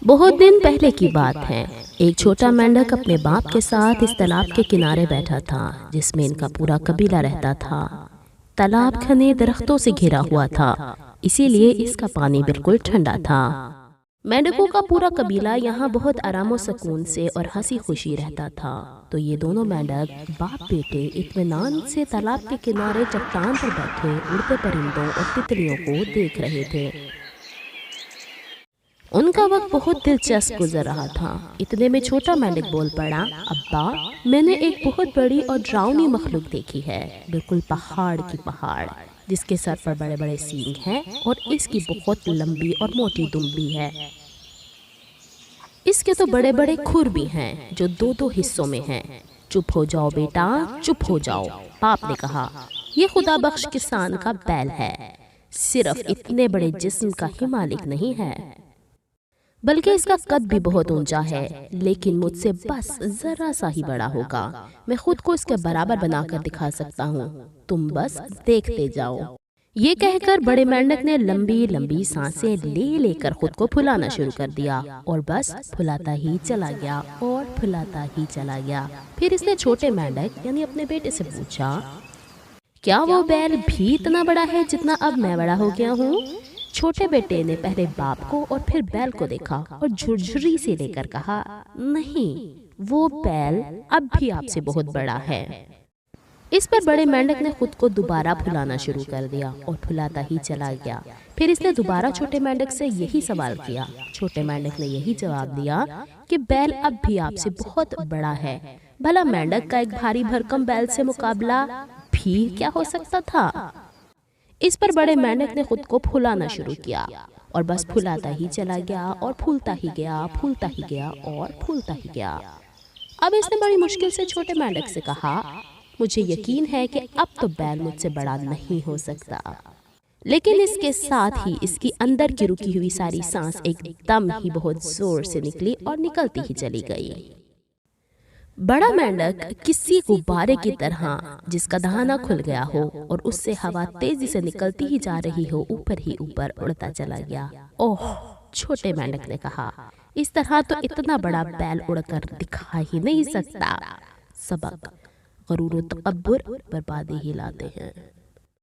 بہت دن پہلے کی بات ہے۔ ایک چھوٹا مینڈک اپنے باپ کے ساتھ اس تالاب کے کنارے بیٹھا تھا جس میں ان کا پورا قبیلہ رہتا تھا۔ تالاب گھنے درختوں سے گھرا ہوا تھا، اسی لیے اس کا پانی بالکل ٹھنڈا تھا۔ مینڈکوں کا پورا قبیلہ یہاں بہت آرام و سکون سے اور ہنسی خوشی رہتا تھا۔ تو یہ دونوں مینڈک باپ بیٹے اطمینان سے تالاب کے کنارے چٹان پر بیٹھے اڑتے پرندوں اور تتلیوں کو دیکھ رہے تھے۔ ان کا وقت بہت دلچسپ گزر رہا تھا۔ اتنے میں چھوٹا مینڈک بول پڑا، ابا میں نے ایک بہت بڑی اور ڈراؤنی مخلوق دیکھی ہے، بالکل پہاڑ کی پہاڑ، جس کے سر پر بڑے بڑے سینگ ہیں اور اس کی بہت لمبی اور موٹی دم بھی ہے۔ اس کے تو بڑے بڑے کھر بھی ہیں جو دو دو حصوں میں ہیں۔ چپ ہو جاؤ بیٹا، چپ ہو جاؤ، باپ نے کہا۔ یہ خدا بخش کسان کا بیل ہے، صرف اتنے بڑے جسم کا ہی مالک نہیں ہے، بلکہ اس کا قد بھی بہت اونچا ہے، لیکن مجھ سے بس ذرا سا ہی بڑا ہوگا۔ میں خود کو اس کے برابر بنا کر دکھا سکتا ہوں، تم بس دیکھتے جاؤ۔ یہ کہہ کر بڑے مینڈک نے لمبی لمبی سانسیں لے کر خود کو پھلانا شروع کر دیا اور بس پھلاتا ہی چلا گیا اور پھلاتا ہی چلا گیا۔ پھر اس نے چھوٹے مینڈک یعنی اپنے بیٹے سے پوچھا، کیا وہ بیل بھی اتنا بڑا ہے جتنا اب میں بڑا ہو گیا ہوں؟ چھوٹے بیٹے نے پہلے باپ کو اور پھر بیل کو دیکھا اور جھرجھری سے لے کر کہا، نہیں، وہ بیل اب بھی آپ سے بہت بڑا ہے۔ اس پر بڑے مینڈک نے خود کو دوبارہ پھلانا شروع کر دیا اور پھلاتا ہی چلا گیا۔ پھر اس نے دوبارہ چھوٹے مینڈک سے یہی سوال کیا۔ چھوٹے مینڈک نے یہی جواب دیا کہ بیل اب بھی آپ سے بہت بڑا ہے۔ بھلا مینڈک کا ایک بھاری بھرکم بیل سے مقابلہ بھی کیا ہو سکتا تھا؟ اس پر بڑے مینڈک نے خود کو پھلانا شروع کیا اور بس پھلاتا ہی چلا گیا اور پھولتا ہی گیا، پھولتا ہی گیا اور پھولتا ہی گیا۔ اب اس نے بڑی مشکل سے چھوٹے مینڈک سے کہا، مجھے یقین ہے کہ اب تو بیل مجھ سے بڑا نہیں ہو سکتا۔ لیکن اس کے ساتھ ہی اس کی اندر کی رکی ہوئی ساری سانس ایک دم ہی بہت زور سے نکلی اور نکلتی ہی چلی گئی۔ بڑا مینڈک کسی غبارے کی طرح جس کا دہانہ کھل گیا ہو اور اس سے ہوا تیزی سے نکلتی ہی جا رہی ہو، اوپر ہی اوپر اڑتا چلا گیا۔ اوہ، چھوٹے مینڈک نے کہا، اس طرح تو اتنا بڑا بیل اڑ کر دکھا ہی نہیں سکتا۔ سبق: غرور و تکبر بربادی ہی لاتے ہیں۔